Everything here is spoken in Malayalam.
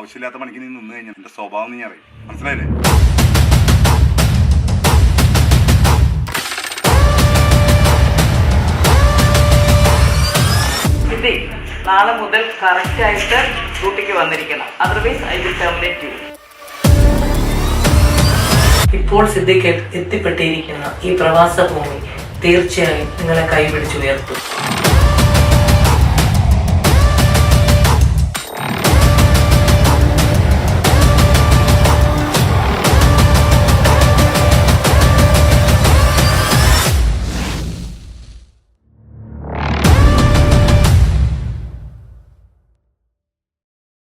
ആവശ്യമില്ലാത്ത പണിക്ക് നീ നിന്ന് കഴിഞ്ഞാൽ എന്റെ സ്വഭാവം നീ അറിയും. മനസ്സിലായില്ലേ? നാളെ മുതൽ കറക്റ്റ് ആയിട്ട് ഡ്യൂട്ടിക്ക് വന്നിരിക്കണം. Otherwise I will terminate you. ഇപ്പോൾ സിദ്ദിഖ് എത്തിപ്പെട്ടിരിക്കുന്ന ഈ പ്രവാസ ഭൂമി തീർച്ചയായും നിങ്ങളെ കൈപിടിച്ചുയർത്തും.